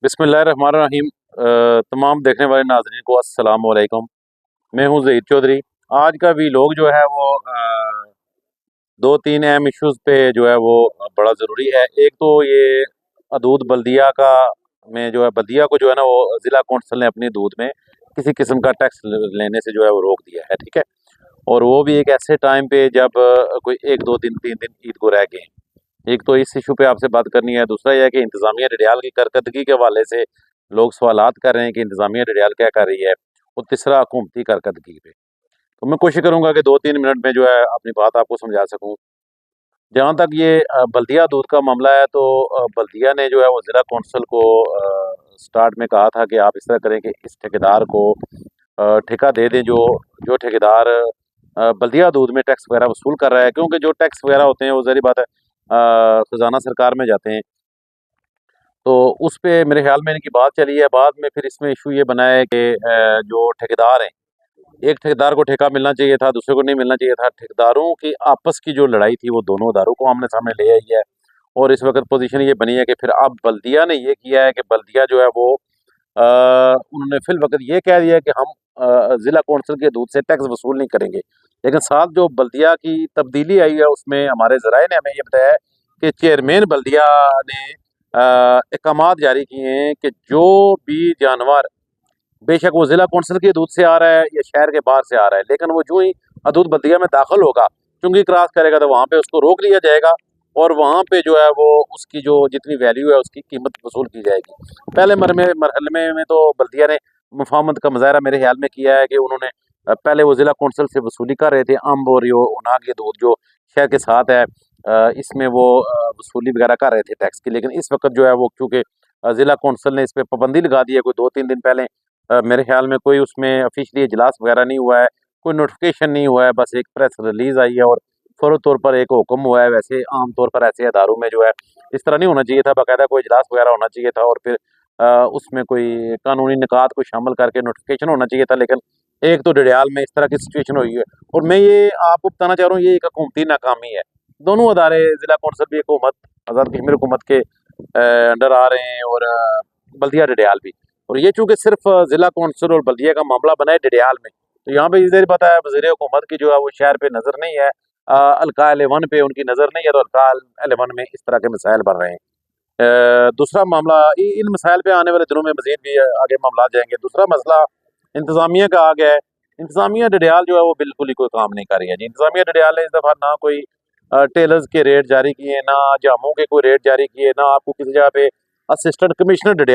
बिस्मिल्लाहिर्रहमानिर्रहीम। तमाम देखने वाले नाज़रीन को अस्सलाम वालेकुम। मैं हूं ज़हीर चौधरी। आज का वीलॉग जो है वो दो तीन अहम इश्यूज़ पे जो है वो बड़ा ज़रूरी है। एक तो ये दूध बल्दिया का में जो है बल्दिया को जो है ना वो ज़िला कौंसल ने अपनी दूध में किसी किस्म का टैक्स लेने से जो है वो रोक दिया है, ठीक है। और वो भी एक ऐसे टाइम पे जब कोई एक दो दिन तीन दिन ईद को रह गए। एक तो इस इशू पे आपसे बात करनी है। दूसरा यह है कि इंतज़ामिया डडियाल की कारकर्दगी के हवाले से लोग सवालात कर रहे हैं कि इंतज़ामिया डडियाल क्या कर रही है। और तीसरा हुकूमती कारकर्दगी पे। तो मैं कोशिश करूंगा कि 2-3 मिनट में जो है अपनी बात आपको समझा सकूं। जहाँ तक ये बल्दिया दूध का मामला है तो बल्दिया ने जो है वो ज़िला कौंसल को स्टार्ट में कहा था कि आप इस तरह करें कि इस ठेकेदार को ठेका दे दें जो जो ठेकेदार बल्दिया दूध में टैक्स वगैरह वसूल कर रहा है, क्योंकि जो टैक्स वगैरह होते हैं वो ज़ाहिर बात है खजाना सरकार में जाते हैं। तो उस पे मेरे ख्याल में इनकी बात चली है। बाद में फिर इसमें इशू ये बना है कि जो ठेकेदार हैं, एक ठेकेदार को ठेका मिलना चाहिए था, दूसरे को नहीं मिलना चाहिए था। ठेकेदारों की आपस की जो लड़ाई थी वो दोनों इदारों को आमने सामने ले आई है। और इस वक्त पोजीशन ये बनी है कि फिर अब बल्दिया ने ये किया है कि बल्दिया जो है वो उन्होंने फिल वक्त ये कह दिया है कि हम ज़िला कौंसिल के दूध से टैक्स वसूल नहीं करेंगे। लेकिन साथ जो बल्दिया की तब्दीली आई है उसमें हमारे ज़राए ने हमें ये बताया है कि चेयरमैन बल्दिया ने अहकामात जारी किए हैं कि जो भी जानवर बेशक वो ज़िला कौंसिल के दूध से आ रहा है या शहर के बाहर से आ रहा है, लेकिन वो जो ही दूध बल्दिया में दाखिल होगा, चुंगी क्रॉस करेगा तो वहाँ पे उसको रोक लिया जाएगा। और वहाँ पे जो है वो उसकी जो जितनी वैल्यू है उसकी कीमत वसूल की जाएगी। पहले मरहले में तो बल्दिया ने मुफाहमत का मुजाहरा मेरे ख्याल में किया है कि उन्होंने पहले वो ज़िला कौंसिल से वसूली कर रहे थे अम्ब और यो नाग ये दूध जो शहर के साथ है, इसमें वो वसूली वगैरह कर रहे थे टैक्स की। लेकिन इस वक्त जो है वो चूँकि ज़िला कौंसिल ने इस पर पाबंदी लगा दी है कोई 2-3 दिन पहले। मेरे ख्याल में कोई उसमें ऑफिशियली इजलास वगैरह नहीं हुआ है, कोई नोटिफिकेशन नहीं हुआ है, बस एक प्रेस रिलीज आई है और फौरी तौर पर एक हुक्म हुआ है। वैसे आम तौर पर ऐसे अदारों में जो है इस तरह नहीं होना चाहिए था, बाकायदा कोई इजलास वगैरह होना चाहिए था और फिर उसमें कोई कानूनी निकात को शामिल करके नोटिफिकेशन होना चाहिए था। लेकिन एक तो डडियाल में इस तरह की सिचुएशन हुई है। और मैं ये आपको बताना चाह रहा हूँ ये एक हुकूमती नाकामी है। दोनों अदारे ज़िला कौंसल भी हुकूमत आज़ाद कश्मीर हुकूमत के अंडर आ रहे हैं और बल्दिया डडियाल भी। और ये चूंकि सिर्फ ज़िला कौंसिल और बल्दिया का मामला बना है डडियाल में, तो यहाँ पे इधर पता है वज़ीर हुकूमत की जो है वो शहर पे नज़र नहीं है, हल्का 11 पे उनकी नज़र नहीं है। तो हल्का 11 में इस तरह के मसाइल बन रहे हैं। दूसरा मामला इन मसाइल पे आने वाले दिनों में मजीद भी आगे मामला जाएंगे। दूसरा मसला इंतज़ामिया का आ गया है। इंतज़ामिया डडियाल जो है वो बिल्कुल ही कोई काम नहीं कर रही है जी। इंतज़ामिया डडियाल ने इस दफ़ा ना कोई टेलर्स के रेट जारी किए, ना जामों के कोई रेट जारी किए, ना आपको किसी जगह पे असिस्टेंट कमिश्नर डडियाल